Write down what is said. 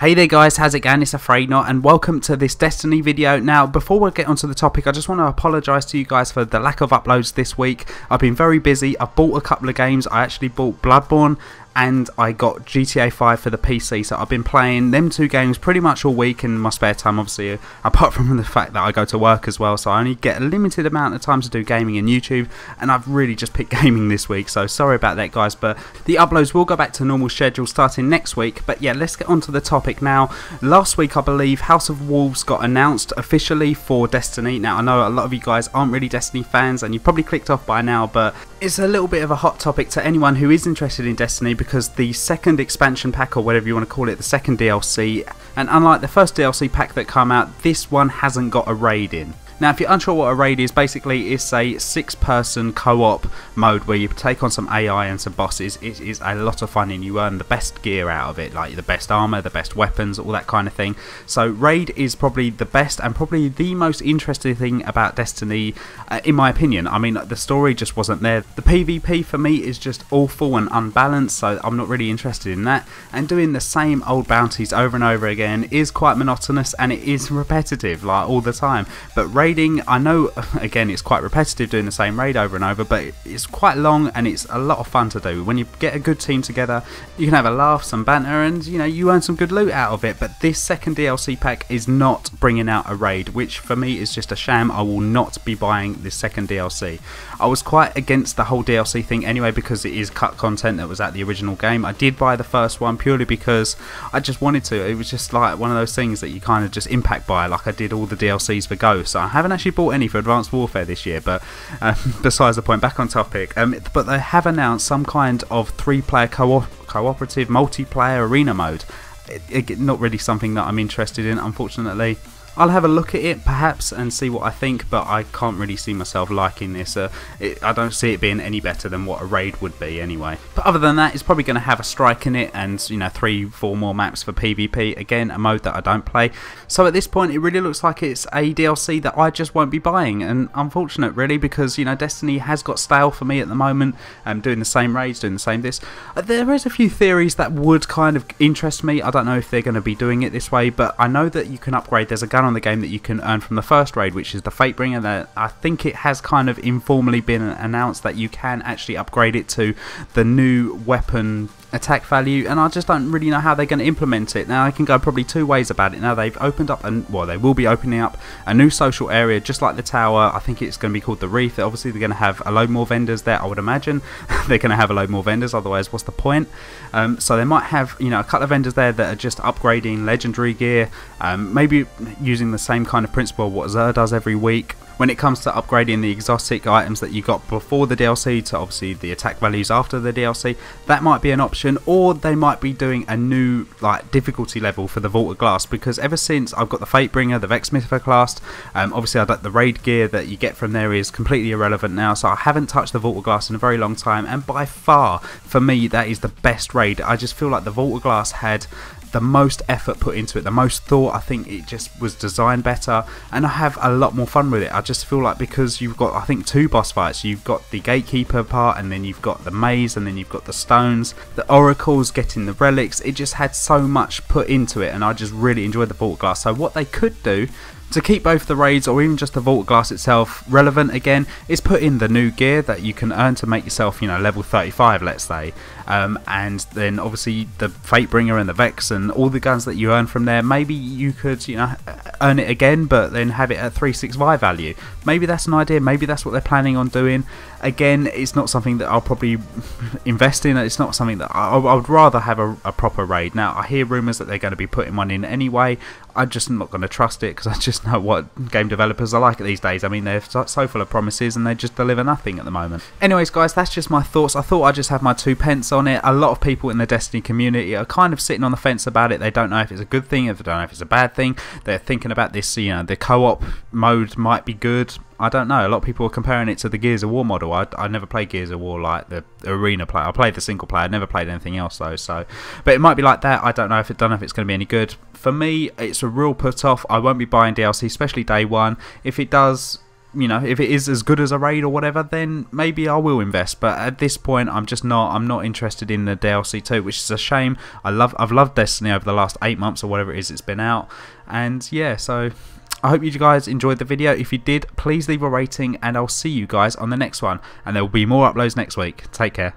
Hey there guys, how's it going? It's Afraid-Not and welcome to this Destiny video. Now before we get onto the topic, I just want to apologise to you guys for the lack of uploads this week. I've been very busy. I've bought a couple of games. I actually bought Bloodborne and I got GTA 5 for the PC, so I've been playing them two games pretty much all week in my spare time, obviously, apart from the fact that I go to work as well, so I only get a limited amount of time to do gaming and YouTube, and I've really just picked gaming this week, so sorry about that guys, but the uploads will go back to normal schedule starting next week. But yeah, let's get on to the topic now. Last week I believe House of Wolves got announced officially for Destiny. Now I know a lot of you guys aren't really Destiny fans and you've probably clicked off by now, but it's a little bit of a hot topic to anyone who is interested in Destiny, because the second expansion pack, or whatever you want to call it, the second DLC, and unlike the first DLC pack that came out, this one hasn't got a raid in. Now if you're unsure what a raid is, basically it's a 6-person co-op mode where you take on some AI and some bosses. It is a lot of fun and you earn the best gear out of it, like the best armor, the best weapons, all that kind of thing. So raid is probably the best and probably the most interesting thing about Destiny, in my opinion. I mean, the story just wasn't there. The PvP for me is just awful and unbalanced, so I'm not really interested in that. And doing the same old bounties over and over again is quite monotonous and it is repetitive, like all the time. But raiding, I know again it's quite repetitive doing the same raid over and over, but it's quite long and it's a lot of fun to do. When you get a good team together, you can have a laugh, some banter, and you know, you earn some good loot out of it. But this second DLC pack is not bringing out a raid, which for me is just a sham. I will not be buying this second DLC. I was quite against the whole DLC thing anyway, because it is cut content that was at the original game. I did buy the first one purely because I just wanted to. It was just like one of those things that you kind of just impact buy, like I did all the DLCs for Ghost. So I haven't actually bought any for Advanced Warfare this year, but besides the point, back on topic. But they have announced some kind of 3-player cooperative multiplayer arena mode. Not really something that I'm interested in, unfortunately. I'll have a look at it perhaps and see what I think, but I can't really see myself liking this. I don't see it being any better than what a raid would be anyway. But other than that, it's probably going to have a strike in it and, you know, 3-4 more maps for PvP. Again, a mode that I don't play. So at this point, it really looks like it's a DLC that I just won't be buying, and unfortunate really, because, you know, Destiny has got stale for me at the moment. Doing the same raids, doing the same this. There is a few theories that would kind of interest me. I don't know if they're going to be doing it this way, but I know that you can upgrade. There's a gun on the game that you can earn from the first raid, which is the Fatebringer. That I think it has kind of informally been announced that you can actually upgrade it to the new weapon attack value, and I just don't really know how they're going to implement it. Now I can go probably two ways about it. Now they've opened up, well, they will be opening up a new social area just like the tower. I think it's going to be called the Reef. Obviously they're going to have a load more vendors there, I would imagine. They're going to have a load more vendors, otherwise what's the point? So they might have, you know, a couple of vendors there that are just upgrading legendary gear, maybe using the same kind of principle of what Xur does every week when it comes to upgrading the exotic items that you got before the DLC to obviously the attack values after the DLC. That might be an option, or they might be doing a new like difficulty level for the Vault of Glass, because ever since I've got the Fatebringer, the Vexmithra class, obviously the raid gear that you get from there is completely irrelevant now, so I haven't touched the Vault of Glass in a very long time, and by far for me that is the best raid. I just feel like the Vault of Glass had the most effort put into it, the most thought. I think it just was designed better and I have a lot more fun with it. I just feel like, because you've got, I think, 2 boss fights. You've got the Gatekeeper part, and then you've got the maze, and then you've got the stones, the oracles, getting the relics. It just had so much put into it and I just really enjoyed the Vault of Glass. So what they could do to keep both the raids, or even just the Vault of Glass itself, relevant again, is put in the new gear that you can earn to make yourself, you know, level 35, let's say. And then obviously the Fatebringer and the Vex and all the guns that you earn from there, maybe you could, you know, earn it again, but then have it at 365 value. Maybe that's an idea. Maybe that's what they're planning on doing. Again, it's not something that I'll probably invest in. It's not something that I would rather have a proper raid. Now, I hear rumours that they're going to be putting one in anyway. I'm just not going to trust it, because I just know what game developers are like these days. I mean, they're so full of promises and they just deliver nothing at the moment. Anyways, guys, that's just my thoughts. I thought I'd just have my 2 pence on it. A lot of people in the Destiny community are kind of sitting on the fence about it. They don't know if it's a good thing, if they don't know if it's a bad thing. They're thinking about this, you know, the co-op mode might be good. I don't know. A lot of people are comparing it to the Gears of War model. I never played Gears of War like the arena player. I played the single player. I never played anything else though. So, but it might be like that. I don't know if it's going to be any good. For me, it's a real put off. I won't be buying DLC, especially day one. If it does you know, if it is as good as a raid or whatever, then maybe I will invest. But at this point, I'm not interested in the DLC 2, which is a shame. I've loved Destiny over the last 8 months or whatever it is it's been out, and yeah, so I hope you guys enjoyed the video. If you did, please leave a rating, and I'll see you guys on the next one, and there will be more uploads next week. Take care.